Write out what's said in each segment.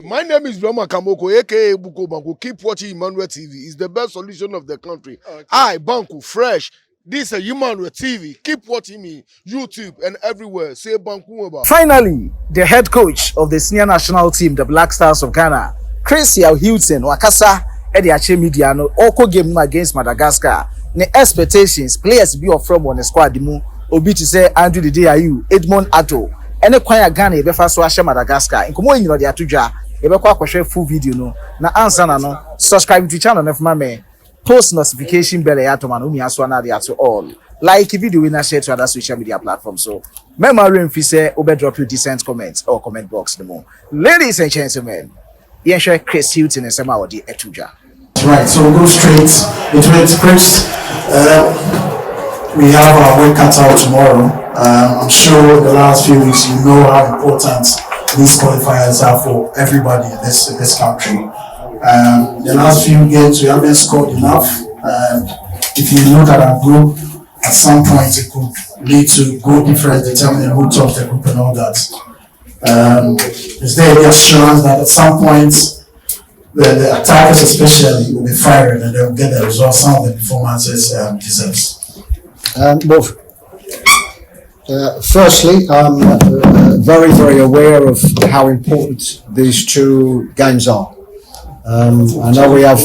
My name is Dwamena Kamoko, aka Buko Banku. Keep watching Emmanuel TV. It's the best solution of the country. Okay. I, Banku, fresh. This is Emmanuel TV. Keep watching me, YouTube and everywhere. Say Banku about. Finally, the head coach of the senior national team, the Black Stars of Ghana, Hughton, Wakasa, Ediache Mediano, Oko game against Madagascar. The expectations, players be from on the squad, Obi to say Andre Ayew, Edmond Ato, and a choir Ghana, the first Washa Madagascar. In Kumo, you know, the Atuja, you share full video, no, na answer, no, subscribe to the channel of my man, post notification bell, Atoman, Umi Aswana, to all. Like the video, we share to other social media platforms. So, memory if you say, Obe drop your decent comments or comment box, the more. Ladies and gentlemen, you share Chris Hughton and Sama or the Etuja. Right, so we'll go straight into it. Chris, we have our work cut out tomorrow. I'm sure the last few weeks you know how important these qualifiers are for everybody in this country. The last few games we haven't scored enough. If you look at our group, at some point it could lead to goal difference determining who tops the group and all that. Is there any assurance that at some point the attackers especially will be firing and they'll get the results some of the performances deserves? Firstly, I'm very, very aware of how important these two games are. I know we have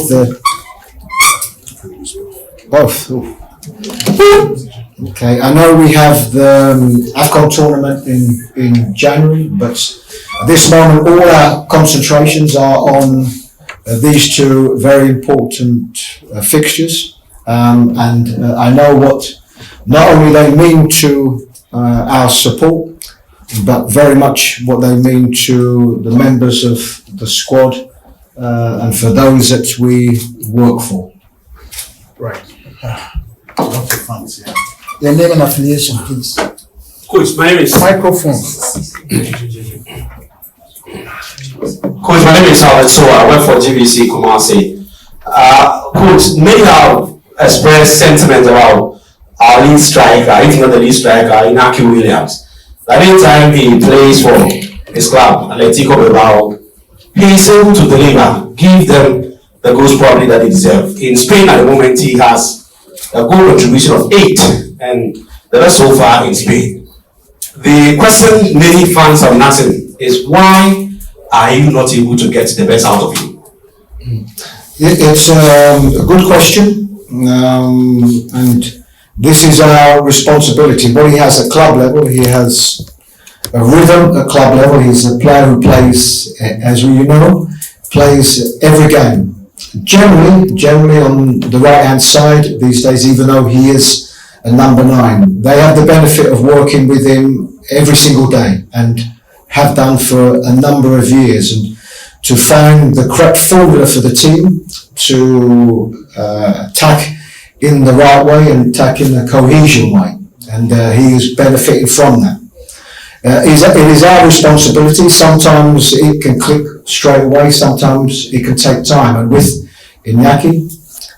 both. Okay, I know we have the AFCON tournament in January, but at this moment all our concentrations are on these two very important fixtures, and I know what not only they mean to our support, but very much what they mean to the members of the squad and for those that we work for. Right. Lots of fans, yeah. Your name and affiliation, please. Coach, my name is Microphone. Coach, my name is Asante. I work for GBC Kumasi. Coach, many have expressed sentiment about our lead striker, if not the lead striker, Inaki Williams. That any time he plays for his club, Atletico Bilbao, he is able to deliver, give them the goals probably that they deserve. In Spain at the moment, he has a goal contribution of 8, and the rest so far in Spain. The question many fans are asking is, why are you not able to get the best out of him? It's a good question, and this is our responsibility. What he has at club level, he has a rhythm at club level. He's a player who plays, as you know, plays every game. Generally on the right hand side these days, even though he is a number 9, they have the benefit of working with him every single day and have done for a number of years, and to find the correct formula for the team to attack in the right way and attack in a cohesion way, and he is benefiting from that. It is our responsibility. Sometimes it can click straight away, sometimes it can take time, and with Inaki,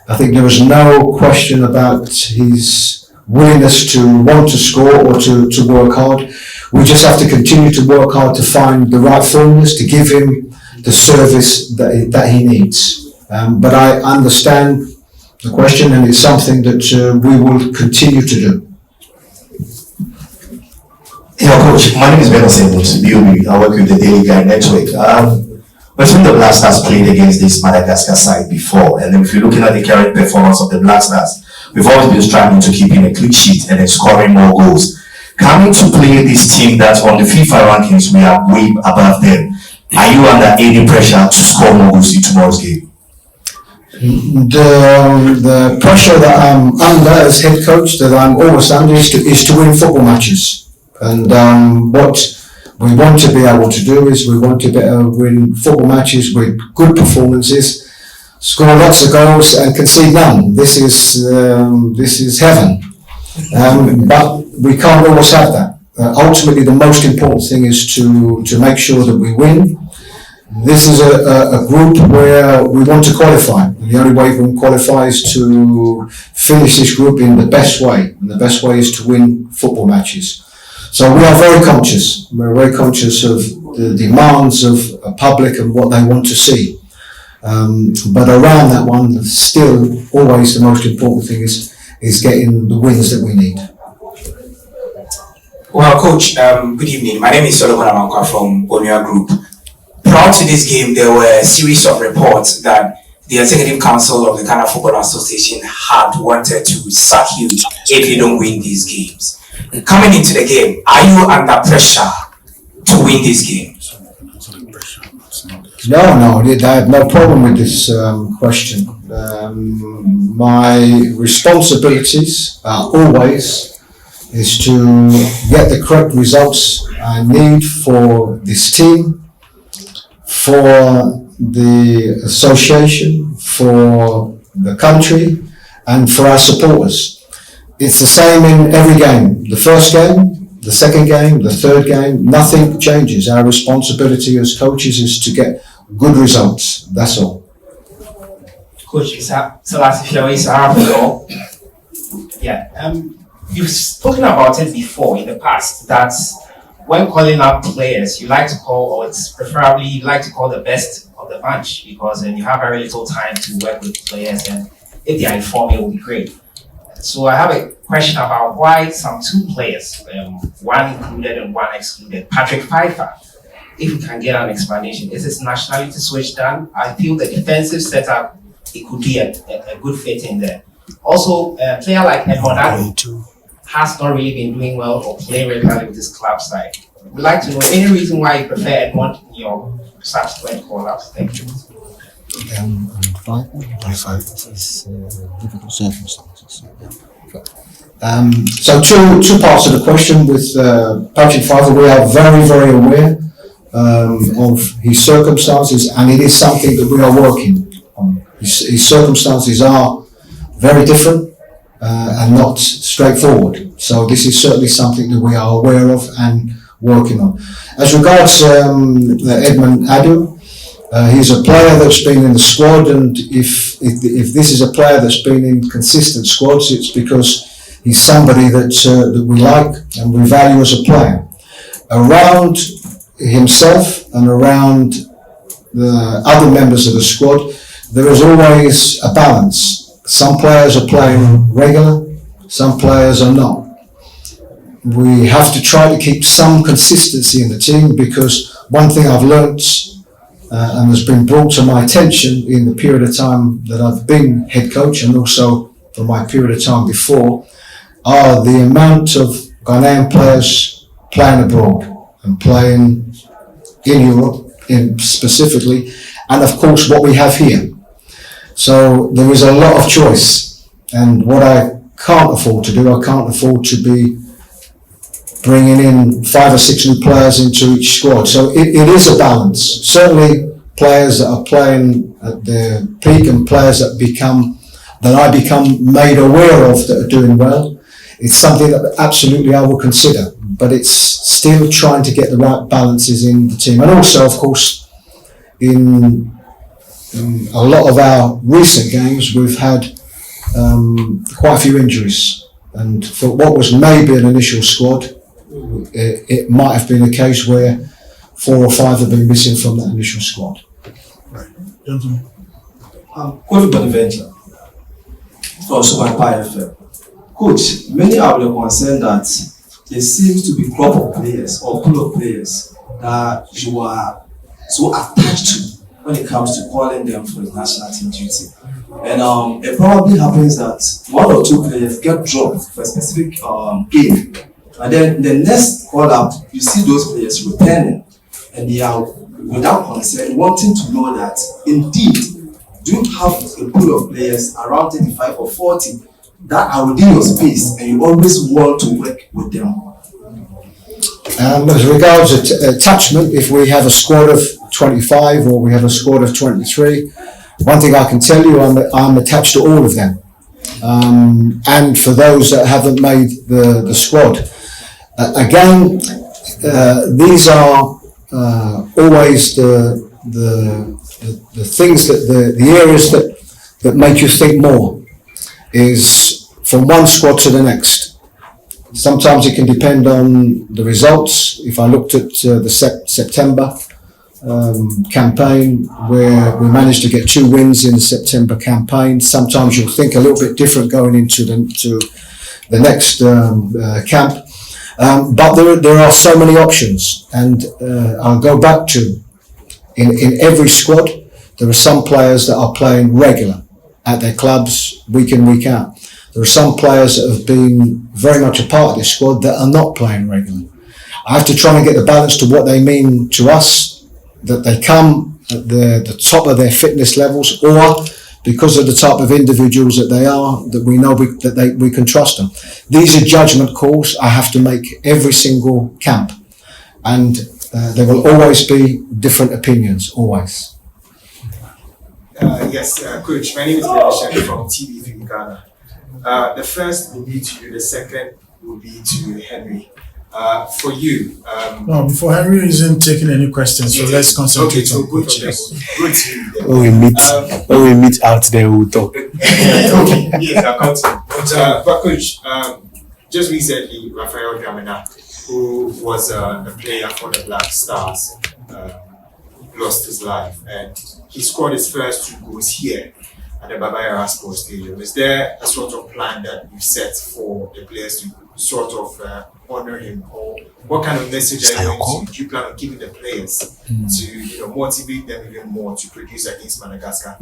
I think there is no question about his willingness to want to score or to work hard. We just have to continue to work hard to find the right formulas to give him the service that he needs. But I understand the question, and it's something that we will continue to do. Yeah, Coach, my name is Ben Asante. I work with the Daily Guide Network. Between the Black Stars played against this Madagascar side before, and if you're looking at the current performance of the Black Stars, we've always been striving to keep in a clean sheet and then scoring more goals. Coming to play this team that on the FIFA rankings we are way above them, are you under any pressure to score more goals in tomorrow's game? The pressure that I'm under as head coach, that I'm always under, is to win football matches. And what we want to be able to do is we want to win football matches with good performances, score lots of goals and concede none. This is heaven. But we can't always have that. Ultimately, the most important thing is to make sure that we win. This is a group where we want to qualify. And the only way we can qualify is to finish this group in the best way. And the best way is to win football matches. So we are very conscious. We're very conscious of the demands of a public and what they want to see. But around that one, still always the most important thing is getting the wins that we need. Well, Coach, good evening. My name is Solomon Amankwa from Onua Group. Prior to this game, there were a series of reports that the Executive Council of the Ghana Football Association had wanted to sack you if you don't win these games. Coming into the game, are you under pressure to win these games? No, I have no problem with this question. My responsibilities are always is to get the correct results I need for this team, for the association, for the country, and for our supporters. It's the same in every game. The first game, the second game, the third game, nothing changes. Our responsibility as coaches is to get good results. That's all. Coach, Raphael. Yeah, you've spoken about it before in the past that when calling up players, you like to call, or it's preferably you like to call the best of the bunch because then you have very little time to work with players, and if they are informed, it will be great. So I have a question about why some two players, one included and one excluded, Patrick Pfeiffer. If you can get an explanation, is his nationality switch done? I feel the defensive setup, it could be a good fit in there. Also, a player like Edmond Ayew has not really been doing well or playing regularly with his club side. We'd like to know any reason why you prefer Edmond in your subsequent call-ups. Thank you. Difficult circumstances. So two parts of the question with Patrick Pfeiffer. We are very, very aware of his circumstances, and it is something that we are working on. His circumstances are very different and not straightforward. So this is certainly something that we are aware of and working on. As regards Edmond Ayew, he's a player that's been in the squad, and if this is a player that's been in consistent squads, it's because he's somebody that we like and we value as a player. Around himself and around the other members of the squad, there is always a balance. Some players are playing regular, some players are not. We have to try to keep some consistency in the team, because one thing I've learnt and has been brought to my attention in the period of time that I've been head coach, and also for my period of time before, are the amount of Ghanaian players playing abroad and playing in Europe specifically, and of course what we have here. So there is a lot of choice, and what I can't afford to do, I can't afford to be bringing in 5 or 6 new players into each squad. So it is a balance. Certainly players that are playing at their peak and players that I become made aware of that are doing well, it's something that absolutely I will consider. But it's still trying to get the right balances in the team. And also, of course, in a lot of our recent games, we've had quite a few injuries. And for what was maybe an initial squad, it might have been a case where 4 or 5 have been missing from that initial squad. Right. Gentlemen. Coach Bonaventure, also by PFL. Coach, many are concerned that there seems to be crop of players or pool of players that you are so attached to when it comes to calling them for the national team duty. And it probably happens that 1 or 2 players get dropped for a specific game. And then the next call up, you see those players returning, and they are without concern wanting to know that indeed, do you have a pool of players around 35 or 40 that are within your space, and you always want to work with them? As regards attachment, if we have a squad of 25 or we have a squad of 23, one thing I can tell you, I'm attached to all of them. And for those that haven't made the squad, again, these are always the things the areas that make you think more, is from one squad to the next. Sometimes it can depend on the results. If I looked at the September campaign, where we managed to get 2 wins in the September campaign, sometimes you'll think a little bit different going into the next camp. But there are so many options, and I'll go back to in every squad there are some players that are playing regular at their clubs week in, week out. There are some players that have been very much a part of this squad that are not playing regular. I have to try and get the balance to what they mean to us, that they come at the top of their fitness levels, or because of the type of individuals that they are, that we know we can trust them. These are judgment calls I have to make every single camp, and there will always be different opinions, always. Yes, Coach, my name is Benisha from TV Ghana. The first will be to you, the second will be to Henry. For you, no, before Henry isn't taking any questions, so let's concentrate on coaches. When we meet out there, we'll talk. Okay, yes, I'll come to. But Coach, just recently, Raphael Dwamena, who was a player for the Black Stars, lost his life, and he scored his first 2 goals here at the Baba Yara Sports Stadium. Is there a sort of plan that you set for the players to sort of honor him, or what kind of message are you going to? Do you plan on giving the players to motivate them even more to produce against Madagascar,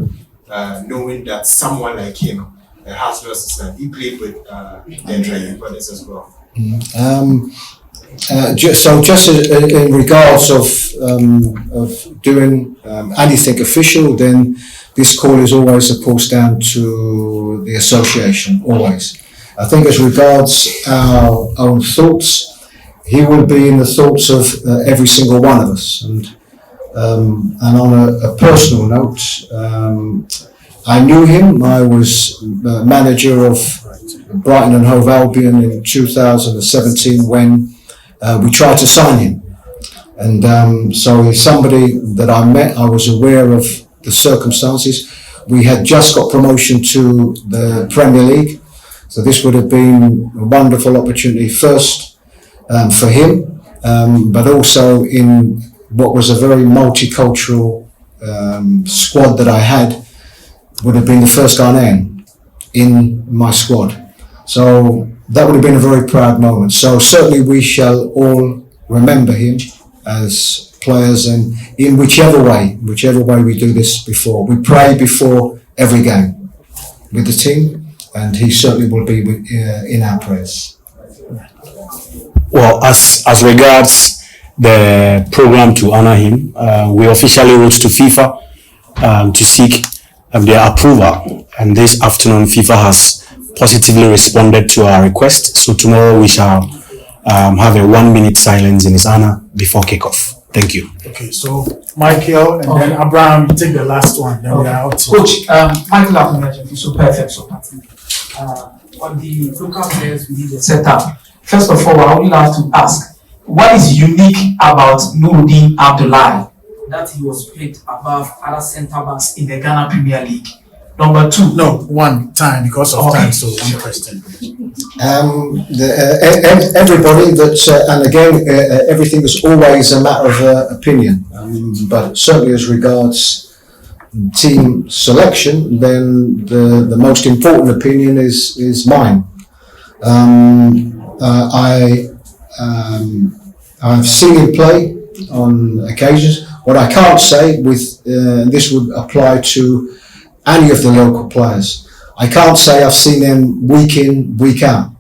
knowing that someone like him has lost his life? He played with Andre Ayew brothers as well. Just in regards of doing anything official, then this call is always, of course, down to the association, always. I think as regards our own thoughts, he will be in the thoughts of every single one of us. And on a personal note, I knew him. I was manager of Brighton and Hove Albion in 2017 when we tried to sign him. And so he's somebody that I met. I was aware of the circumstances. We had just got promotion to the Premier League. So this would have been a wonderful opportunity first for him, but also in what was a very multicultural squad that I had, would have been the first Ghanaian in my squad. So that would have been a very proud moment. So certainly we shall all remember him as players, and in whichever way we do this before. We pray before every game with the team, and he certainly will be in our prayers. Well, as regards the program to honor him, we officially wrote to FIFA to seek their approval, and this afternoon FIFA has positively responded to our request. So tomorrow we shall have a 1-minute silence in his honor before kickoff. Thank you. Okay, so Michael and then Abraham, you take the last one. Then we are out. Coach, Michael Akumajaki, so perfect supporting. On the local players within the setup, first of all, I would love to ask, what is unique about Nuruddin Abdullahi that he was picked above other centre backs in the Ghana Premier League? Number 2. No, one time because of time. So one question. Everybody that, and again, everything is always a matter of opinion. But certainly as regards team selection, then the most important opinion is mine. I've seen him play on occasions. What I can't say with this would apply to any of the local players. I can't say I've seen them week in, week out,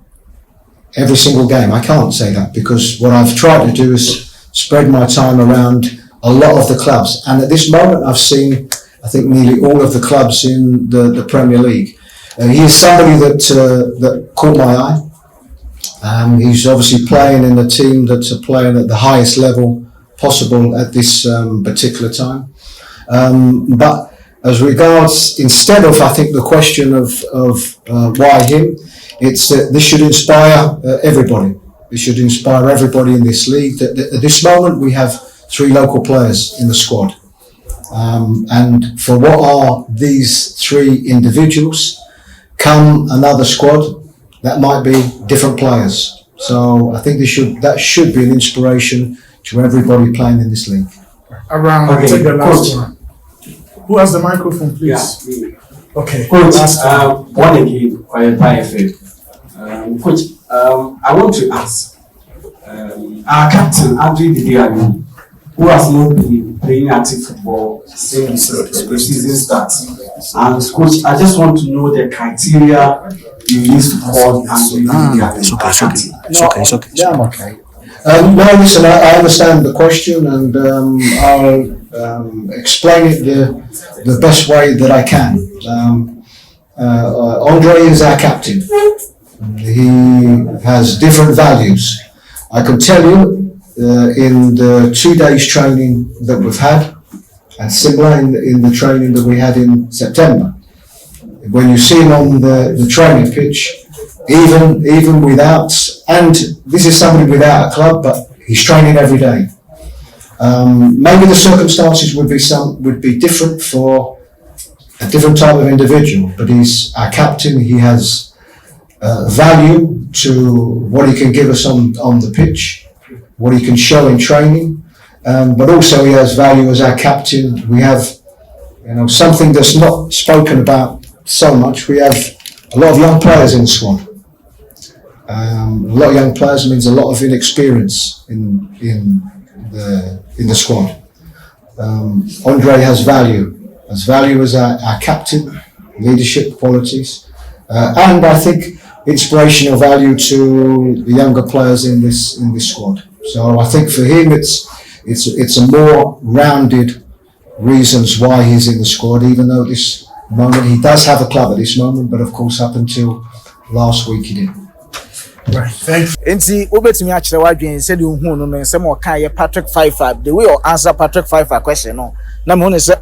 every single game. I can't say that, because what I've tried to do is spread my time around a lot of the clubs. And at this moment, I've seen, I think, nearly all of the clubs in the Premier League. He is somebody that caught my eye. He's obviously playing in a team that's playing at the highest level possible at this particular time. But as regards, instead of, I think, the question of why him, it's that this should inspire everybody. It should inspire everybody in this league. At this moment, we have 3 local players in the squad. And for what are these 3 individuals, come another squad, that might be different players. So I think that should be an inspiration to everybody playing in this league. Around, Okay, take the last coach. one. Who has the microphone, please? Yeah. Okay. Coach, last one. one again, QUALIFIERS. Coach, I want to ask our captain, Andre Ayew, who has not been playing active football since the season starts. And coach, I just want to know the criteria you use to call Andre Ayew. It's okay. Yeah, I'm okay. No, listen, I understand the question, and I'll explain it the best way that I can. Andre is our captain. He has different values. I can tell you, in the 2 days training that we've had, and similar in the training that we had in September, when you see him on the training pitch, even without, and this is somebody without a club, but he's training every day. Maybe the circumstances would be different for a different type of individual, but he's our captain. He has value to what he can give us on the pitch, what he can show in training, but also he has value as our captain. We have, something that's not spoken about so much. We have a lot of young players in the squad. A lot of young players means a lot of inexperience in the squad. Andre has value as our captain, leadership qualities, and I think inspirational value to the younger players in this squad. So I think for him it's a more rounded reasons why he's in the squad, even though at this moment he does have a club at this moment, but of course up until last week he didn't. Right, thank you. Nti obetumi akyerɛ wadwen sɛ de ohun no nsɛm ɔka yɛ Patrick Pfeiffer, the way or answer Patrick Pfeiffer question no na me hu ne sɛ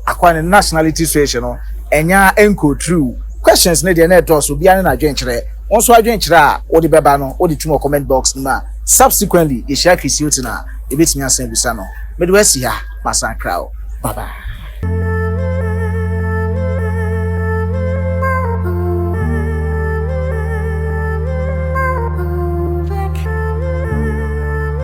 akwa ne nationality situation no enya enko true questions ne de na ɛtɔ so bia ne na adwen kyerɛ wɔn so adwen kyerɛ a wode bɛba no wode tuma comment box no ma subsequently ye share Hughton a ebetumi asan bisa no me de wasi ha masan crowd bye bye.